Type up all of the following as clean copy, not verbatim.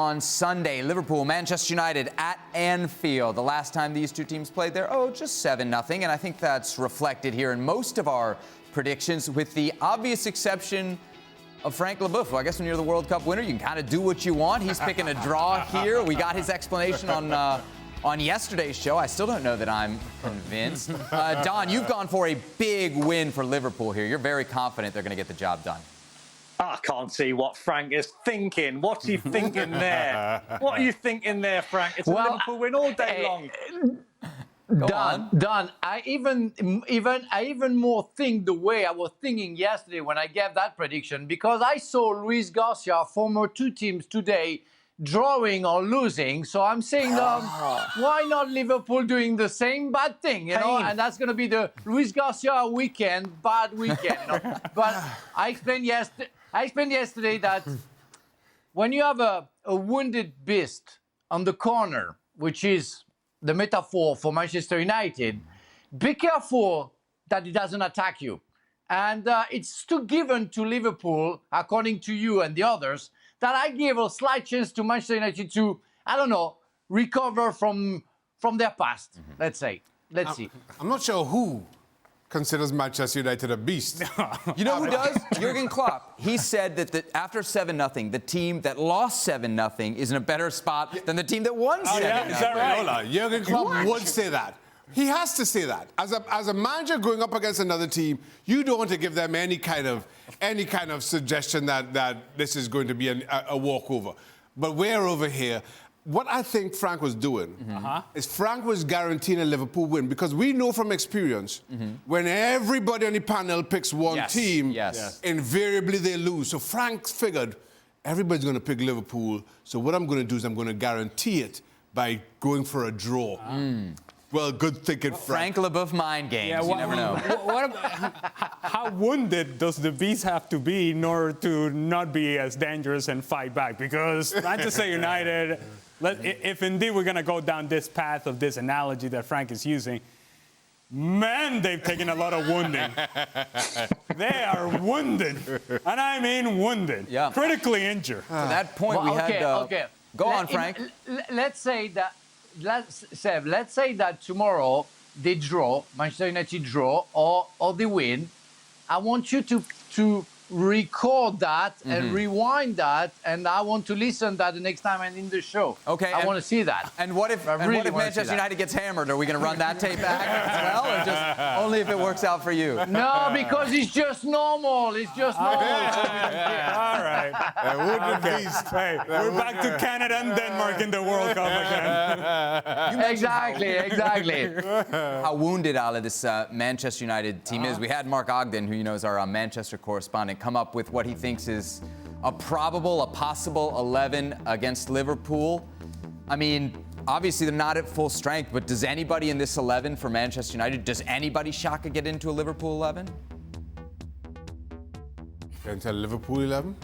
On Sunday, Liverpool, Manchester United at Anfield. The last time these two teams played there, just 7-0. And I think that's reflected here in most of our predictions, with the obvious exception of Frank Leboeuf. Well, I guess when you're the World Cup winner, you can kind of do what you want. He's picking a draw here. We got his explanation on yesterday's show. I still don't know that I'm convinced. Don, you've gone for a big win for Liverpool here. You're very confident they're going to get the job done. I can't see what Frank is thinking. What's he thinking there? What are you thinking there, Frank? It's a Liverpool win all day long. Don, I even more think the way I was thinking yesterday when I gave that prediction, because I saw Luis Garcia, former two teams today, drawing or losing. So I'm saying, why not Liverpool doing the same bad thing, you know? And that's going to be the Luis Garcia weekend, bad weekend. You know? But I explained yesterday that when you have a wounded beast on the corner, which is the metaphor for Manchester United, be careful that it doesn't attack you. And it's too given to Liverpool, according to you and the others, that I give a slight chance to Manchester United to, I don't know, recover from their past, let's say. Let's see. I'm not sure who considers Manchester United a beast. You know who does? Jurgen Klopp. He said that after 7-0, the team that lost 7-0 is in a better spot than the team that won 7-0. Yeah, is that right? Lola, Jurgen Klopp would say that. He has to say that. As a manager going up against another team, you don't want to give them any kind of suggestion that this is going to be a walkover. But we're over here. What I think Frank was doing is Frank was guaranteeing a Liverpool win, because we know from experience when everybody on the panel picks one team, invariably they lose. So Frank figured everybody's going to pick Liverpool. So what I'm going to do is I'm going to guarantee it by going for a draw. Well, good thinking, Frank Leboeuf mind games. Yeah, you never know. How wounded does the beast have to be in order to not be as dangerous and fight back? Because Manchester United, if indeed we're going to go down this path of this analogy that Frank is using, man, they've taken a lot of wounding. They are wounded. And I mean wounded. Yeah. Critically injured. To that point, we had... Go on, Frank. Let's say that... Let's say that tomorrow they draw, Manchester United draw, or they win. I want you to record that and rewind that, and I want to listen to that the next time I'm in the show. Okay. I want to see that. And what if Manchester United gets hammered? Are we going to run that tape back as well, or just only if it works out for you? No, because it's just normal. It's just normal. All right. Hey, we're back to Canada and Denmark in the World Cup again. Exactly. How wounded, Ale, this Manchester United team is. We had Mark Ogden, who you know is our Manchester correspondent, come up with what he thinks is a possible 11 against Liverpool. I mean, obviously they're not at full strength, but does anybody in this 11 for Manchester United, does anybody, Shaka, get into a Liverpool 11? Get into a Liverpool 11?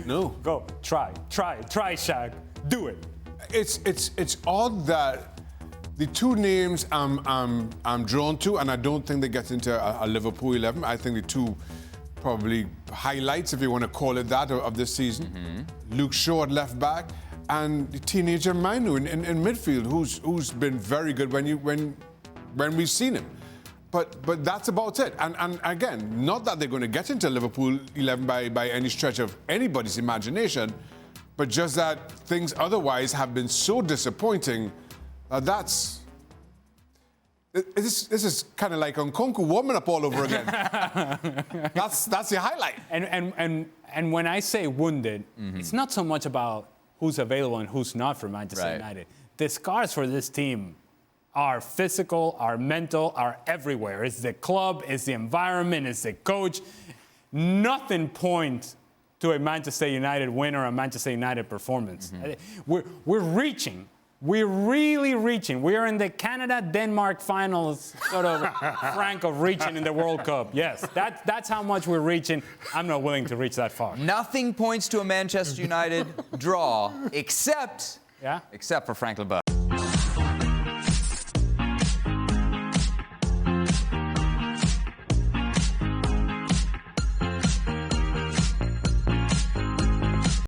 No. Go. Try, Shaq. Do it. It's odd that the two names I'm drawn to, and I don't think they get into a Liverpool 11. I think the two probably highlights, if you want to call it that, of this season. Luke Shaw at left back, and the teenager Manu in midfield, who's been very good when we've seen him. But that's about it. And again, not that they're going to get into Liverpool 11 by any stretch of anybody's imagination, but just that things otherwise have been so disappointing. This is kind of like Nkunku warming up all over again. That's the highlight. And when I say wounded, it's not so much about who's available and who's not for Manchester United. The scars for this team are physical, are mental, are everywhere. It's the club, it's the environment, it's the coach. Nothing points to a Manchester United win or a Manchester United performance. We're reaching. We're really reaching. We are in the Canada-Denmark finals, sort of, Frank, of reaching in the World Cup. Yes, that's how much we're reaching. I'm not willing to reach that far. Nothing points to a Manchester United draw, except for Frank Leboeuf.